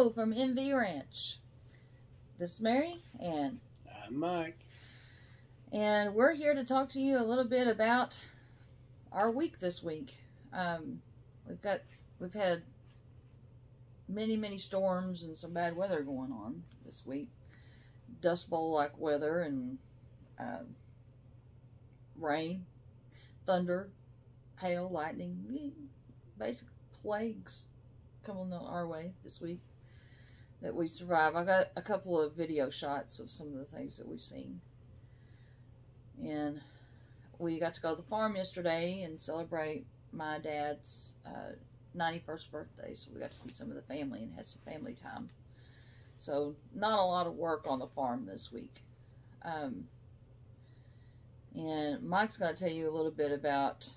Hello from MV Ranch. This is Mary and I'm Mike. And we're here to talk to you a little bit about our week this week. We've had many storms and some bad weather going on this week. Dust bowl like weather and rain, thunder, hail, lightning, basic plagues coming our way this week that we survived. I got a couple of video shots of some of the things that we've seen. And we got to go to the farm yesterday and celebrate my dad's 91st birthday. So we got to see some of the family and had some family time. So not a lot of work on the farm this week. And Mike's going to tell you a little bit about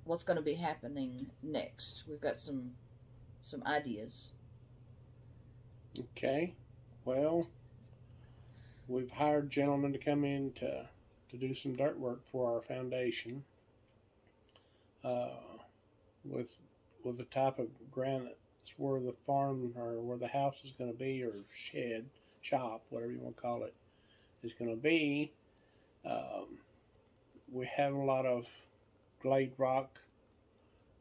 what's going to be happening next. We've got some ideas. Okay. Well, we've hired gentlemen to come in to do some dirt work for our foundation. With the type of ground that's where the farm or where the house is going to be, or shed, shop, whatever you want to call it, is going to be. We have a lot of glade rock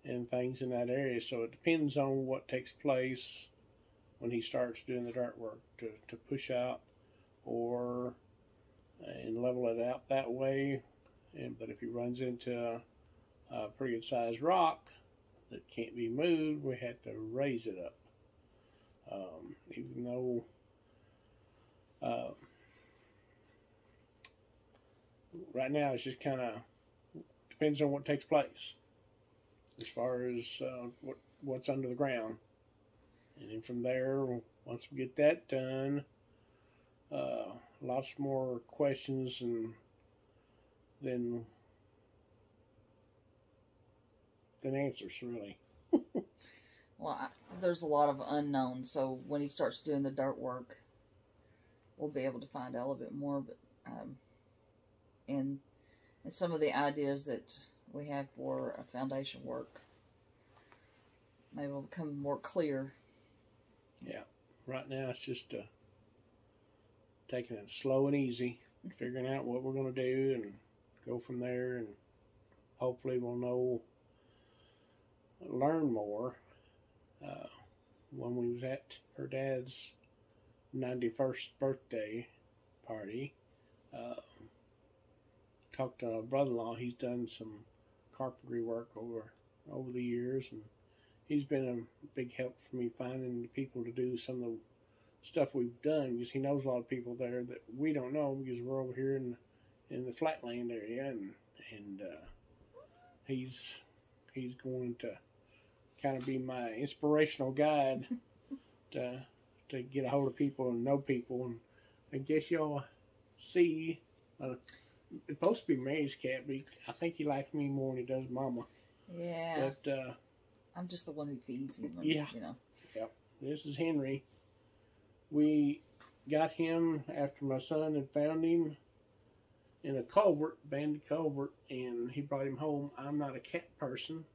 and things in that area, so it depends on what takes place when he starts doing the dirt work to push out or and level it out that way. But if he runs into a pretty good sized rock that can't be moved, we have to raise it up. Even though right now it's just kind of depends on what takes place as far as what's under the ground. And then from there, once we get that done, lots more questions and then answers, really. Well, there's a lot of unknowns, so when he starts doing the dirt work, we'll be able to find out a little bit more. But and some of the ideas that we have for a foundation work maybe will become more clear. Yeah, right now it's just taking it slow and easy, figuring out what we're going to do and go from there, and hopefully we'll learn more. When we was at her dad's 91st birthday party, talked to my brother-in-law. He's done some carpentry work over the years, and he's been a big help for me finding the people to do some of the stuff we've done, because he knows a lot of people there that we don't know, because we're over here in the flatland area, and he's going to kind of be my inspirational guide to get a hold of people and know people. And I guess y'all see, it's supposed to be Mary's cat, but I think he likes me more than he does Mama. Yeah. But I'm just the one who feeds him. Yeah. You know. Yep. This is Henry. We got him after my son had found him in a culvert, abandoned culvert, and he brought him home. I'm not a cat person,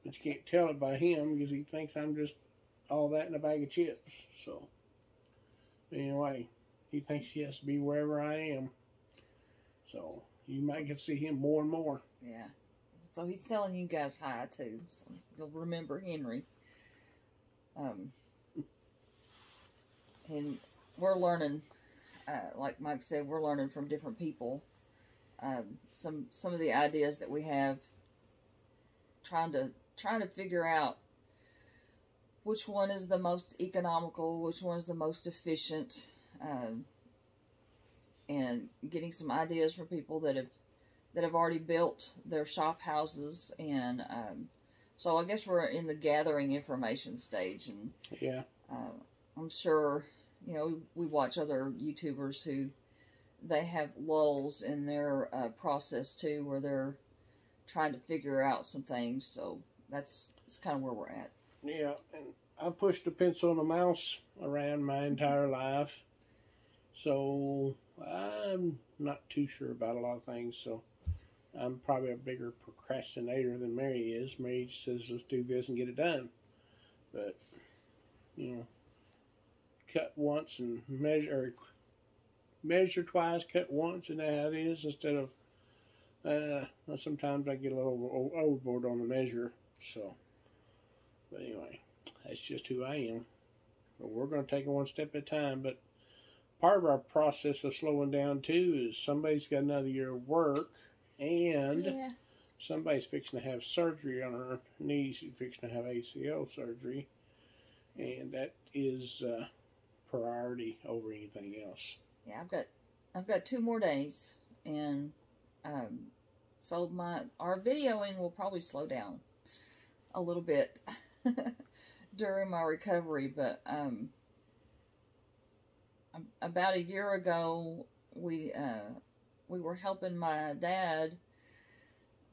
but you can't tell it by him because he thinks I'm just all that in a bag of chips. So anyway, he thinks he has to be wherever I am. So you might get to see him more and more. Yeah. So he's telling you guys hi too. So you'll remember Henry. And we're learning, like Mike said, we're learning from different people. Some of the ideas that we have, trying to figure out which one is the most economical, which one is the most efficient, and getting some ideas from people that have already built their shop houses. And so I guess we're in the gathering information stage, and yeah, I'm sure, we watch other YouTubers who they have lulls in their process too, where they're trying to figure out some things. So that's kind of where we're at. Yeah, and I pushed a pencil and a mouse around my entire life, so I'm not too sure about a lot of things. So I'm probably a bigger procrastinator than Mary is. Mary says, let's do this and get it done. But, cut once and measure twice, cut once, and that is instead of. Sometimes I get a little overboard on the measure. So, but anyway, that's just who I am. But we're going to take it one step at a time. But part of our process of slowing down too is somebody's got another year of work, and somebody's fixing to have surgery on her knees. She's fixing to have ACL surgery, and that is priority over anything else. Yeah, I've got 2 more days, and so our videoing will probably slow down a little bit during my recovery, but about a year ago we were helping my dad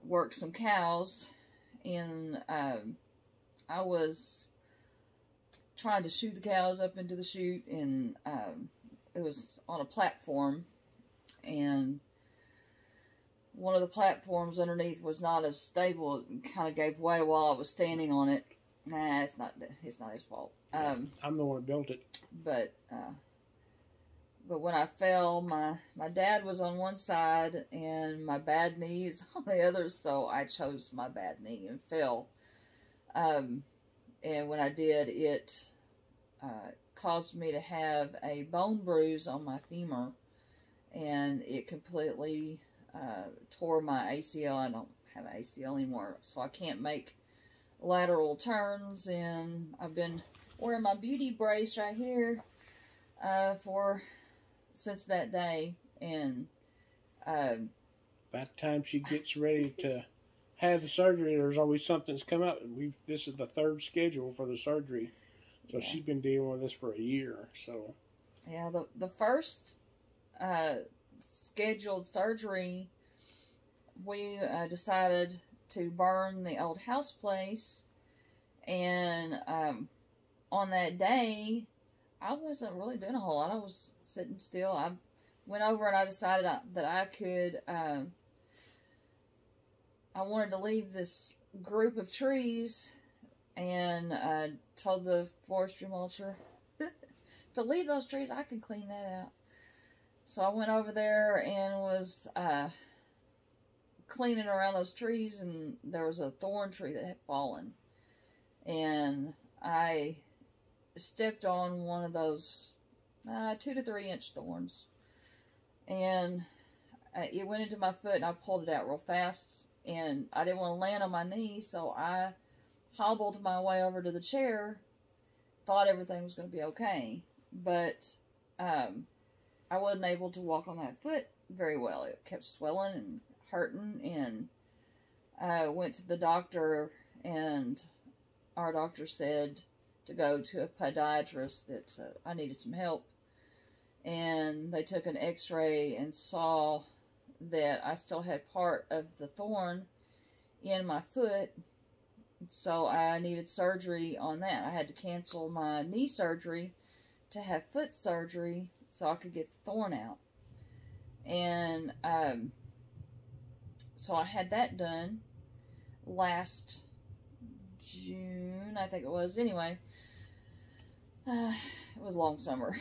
work some cows, and I was trying to shoot the cows up into the chute, and it was on a platform, and one of the platforms underneath was not as stable. It kind of gave way while I was standing on it. Nah, it's not his fault. I'm the one that built it. But when I fell, my dad was on one side and my bad knee is on the other, so I chose my bad knee and fell. And when I did, it caused me to have a bone bruise on my femur, and it completely tore my ACL. I don't have an ACL anymore, so I can't make lateral turns, and I've been wearing my beauty brace right here since that day, and by the time she gets ready to have the surgery, there's always something that's come up. This is the 3rd schedule for the surgery, so she's been dealing with this for a year. So yeah, the first scheduled surgery, we decided to burn the old house place, and on that day I wasn't really doing a whole lot. I was sitting still. I went over and I decided that I could I wanted to leave this group of trees, and told the forestry mulcher to leave those trees. I can clean that out. So I went over there and was cleaning around those trees, and there was a thorn tree that had fallen, and I stepped on one of those 2 to 3 inch thorns, and it went into my foot, and I pulled it out real fast, and I didn't want to land on my knee, so I hobbled my way over to the chair, thought everything was going to be okay, but I wasn't able to walk on that foot very well. It kept swelling and hurting, and I went to the doctor, and our doctor said to go to a podiatrist, that I needed some help, and they took an x-ray and saw that I still had part of the thorn in my foot, so I needed surgery on that. I had to cancel my knee surgery to have foot surgery so I could get the thorn out, and so I had that done last June, I think it was. Anyway, it was a long summer.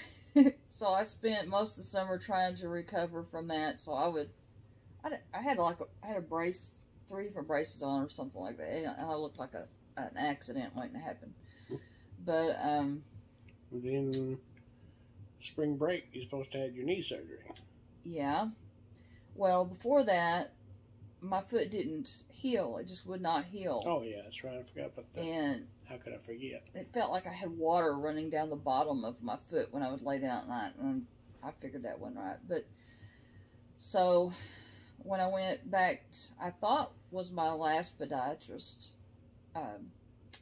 So I spent most of the summer trying to recover from that. So I had a brace, 3 different braces on or something like that. And I looked like an accident waiting to happen. But then spring break, you're supposed to have your knee surgery. Yeah. Well, before that, my foot didn't heal. It just would not heal. Oh, yeah, that's right. I forgot about that. And how could I forget? It felt like I had water running down the bottom of my foot when I would lay down at night, and I figured that wasn't right. But so when I went back, I thought was my last podiatrist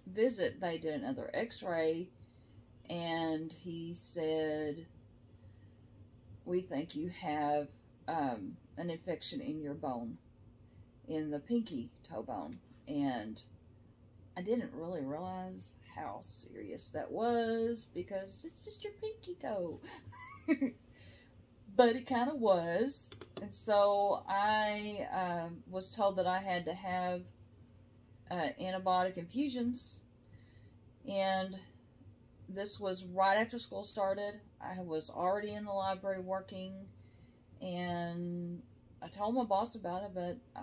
visit, they did another x-ray, and he said, "We think you have an infection in your bone, in the pinky toe bone." And I didn't really realize how serious that was, because it's just your pinky toe. But it kind of was. And so I was told that I had to have antibiotic infusions. And this was right after school started. I was already in the library working, and I told my boss about it, but I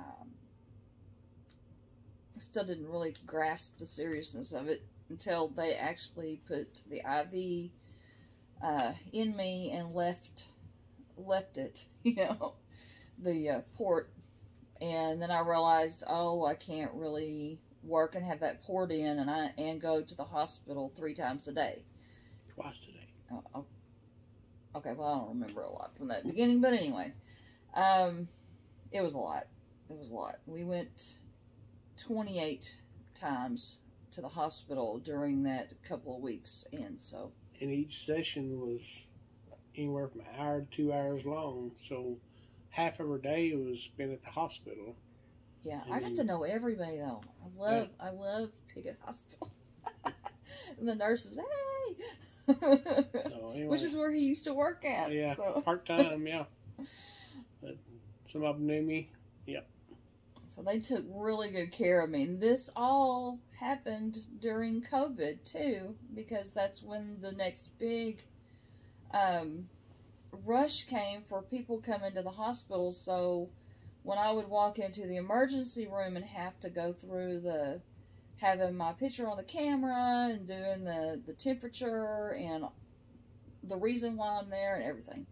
still didn't really grasp the seriousness of it until they actually put the IV in me and left it, the port. And then I realized, oh, I can't really work and have that port in and go to the hospital 3 times a day. Twice a day. Oh, okay, well, I don't remember a lot from that beginning, but anyway, it was a lot. It was a lot. We went 28 times to the hospital during that couple of weeks, and so. And each session was anywhere from an hour to 2 hours long, so half of her day was spent at the hospital. Yeah, I got to know everybody though. I love being at hospital. And the nurses, hey, So anyway, which is where he used to work at. Yeah, so. part time, yeah. But some of them knew me. Yep. So they took really good care of me. And this all happened during COVID too, because that's when the next big rush came for people coming to the hospital. So when I would walk into the emergency room and have to go through having my picture on the camera and doing the temperature and the reason why I'm there and everything.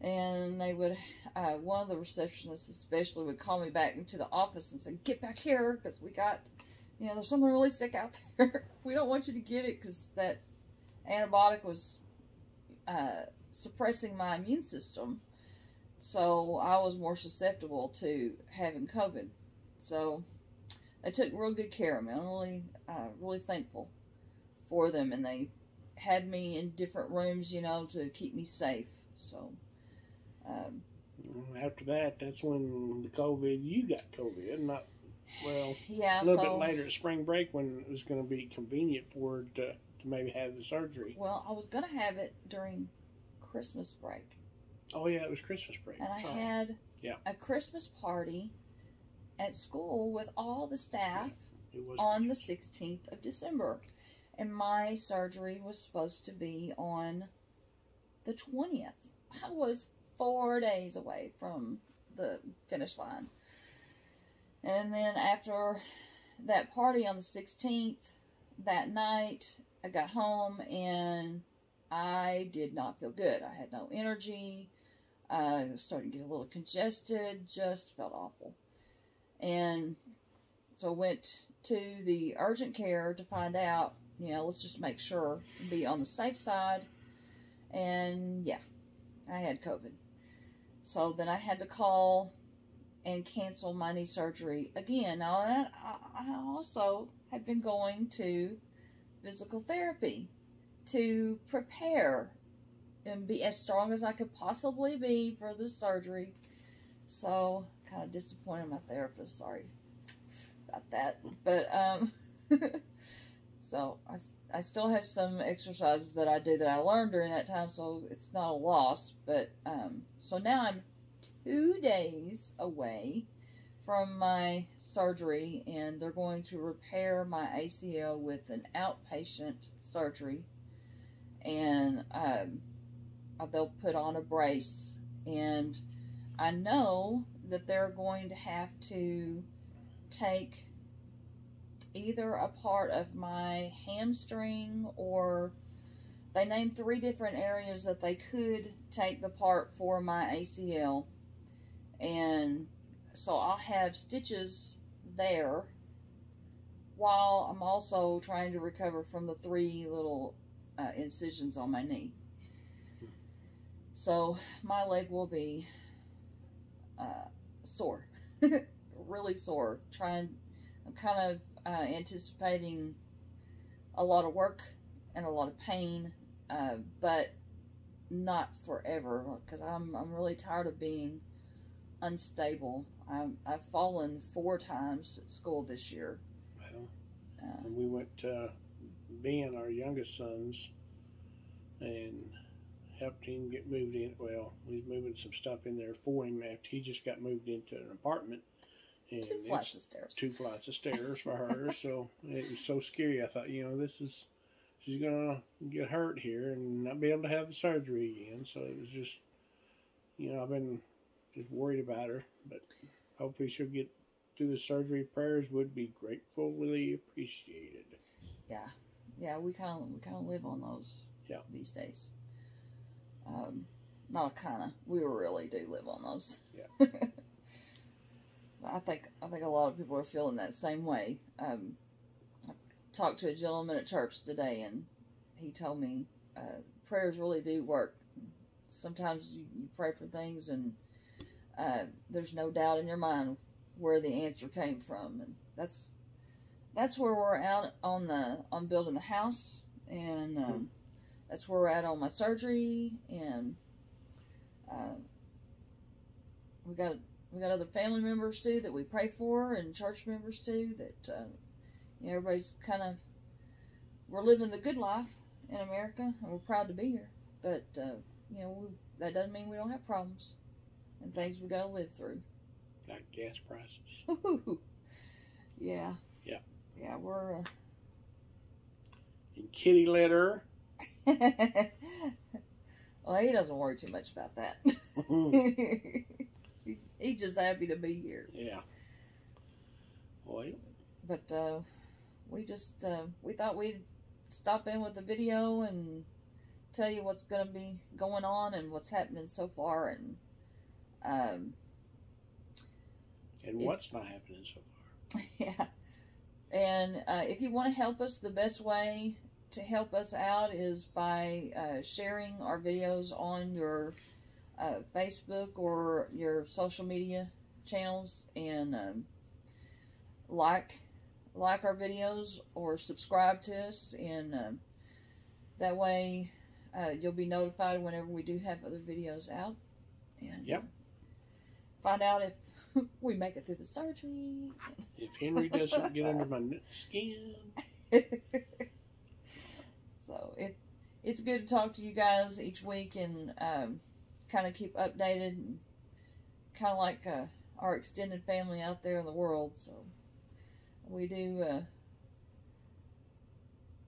And they would, one of the receptionists especially would call me back into the office and say, get back here because we got, there's someone really sick out there. We don't want you to get it because that antibiotic was suppressing my immune system. So I was more susceptible to having COVID. So they took real good care of me. I'm really thankful for them. And they had me in different rooms, to keep me safe. So. After that, that's when you got COVID. Yeah, a little bit later at spring break when it was going to be convenient for her to maybe have the surgery. Well, I was going to have it during Christmas break. Oh, yeah, it was Christmas break. And I had a Christmas party at school with all the staff on the 16th of December. And my surgery was supposed to be on the 20th. I was 4 days away from the finish line. And then after that party on the 16th, that night, I got home and I did not feel good. I had no energy. I was starting to get a little congested, just felt awful. And so I went to the urgent care to find out, let's just make sure, be on the safe side. And yeah, I had COVID. So then I had to call and cancel my knee surgery again. Now, I also have been going to physical therapy to prepare and be as strong as I could possibly be for the surgery. So, kind of disappointed my therapist. Sorry about that. But, so I still have some exercises that I do that I learned during that time, so it's not a loss. But so now I'm 2 days away from my surgery, and they're going to repair my ACL with an outpatient surgery, and they'll put on a brace. And I know that they're going to have to take either a part of my hamstring, or they named 3 different areas that they could take the part for my ACL. And so I'll have stitches there while I'm also trying to recover from the 3 little incisions on my knee. So my leg will be sore, really sore. I'm kind of anticipating a lot of work and a lot of pain, but not forever, because I'm really tired of being unstable. I've fallen 4 times at school this year. Well, and we went to Ben, our youngest son's, and helped him get moved in. Well, we was moving some stuff in there for him after he just got moved into an apartment. And 2 flights of stairs. 2 flights of stairs for her. So it was so scary. I thought, this is she's gonna get hurt here and not be able to have the surgery again. So it was just, I've been just worried about her, but hopefully she'll get through the surgery. Prayers would be gratefully appreciated. Yeah, we kind of live on those. Yeah. These days. Not kind of. We really do live on those. Yeah. I think a lot of people are feeling that same way. I talked to a gentleman at church today, and he told me prayers really do work. Sometimes you pray for things, and there's no doubt in your mind where the answer came from, and that's where we're out on building the house, and that's where we're at on my surgery, and we got other family members too that we pray for, and church members too that everybody's we're living the good life in America, and we're proud to be here. But that doesn't mean we don't have problems and things we got to live through. Like gas prices. Yeah. Yeah. Yeah, we're. And kitty litter. Well, he doesn't worry too much about that. He's just happy to be here. Yeah. Well. But we thought we'd stop in with the video and tell you what's going to be going on and what's happening so far, and what's not happening so far. Yeah. And if you want to help us, the best way to help us out is by sharing our videos on your Facebook or your social media channels, and like our videos or subscribe to us, and that way you'll be notified whenever we do have other videos out, and find out if we make it through the surgery. If Henry doesn't get under my skin. So it's good to talk to you guys each week, and kind of keep updated, and kind of like our extended family out there in the world. So we do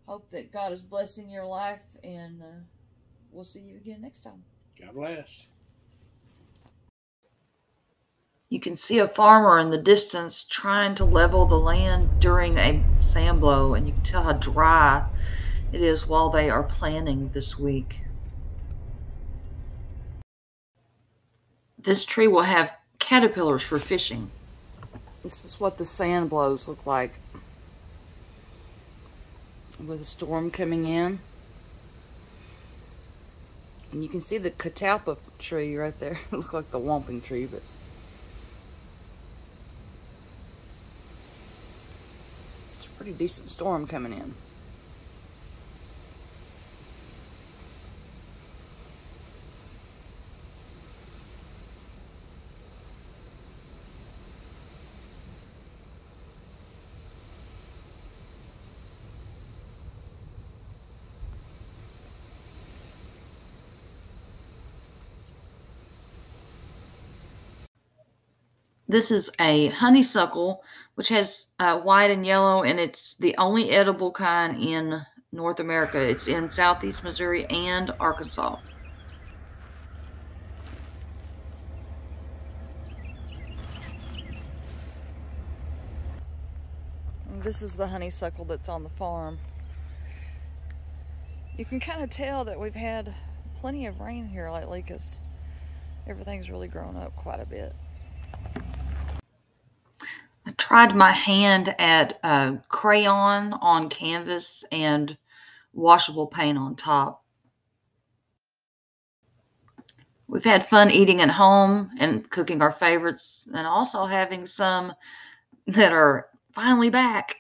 hope that God is blessing your life, and we'll see you again next time. God bless. You can see a farmer in the distance trying to level the land during a sand blow, and you can tell how dry it is while they are planting this week. This tree will have caterpillars for fishing. This is what the sand blows look like with a storm coming in. And you can see the catalpa tree right there. It looks like the whomping tree, but it's a pretty decent storm coming in. This is a honeysuckle, which has white and yellow, and it's the only edible kind in North America. It's in southeast Missouri and Arkansas. And this is the honeysuckle that's on the farm. You can kind of tell that we've had plenty of rain here lately because everything's really grown up quite a bit. I tried my hand at crayon on canvas and washable paint on top. We've had fun eating at home and cooking our favorites, and also having some that are finally back.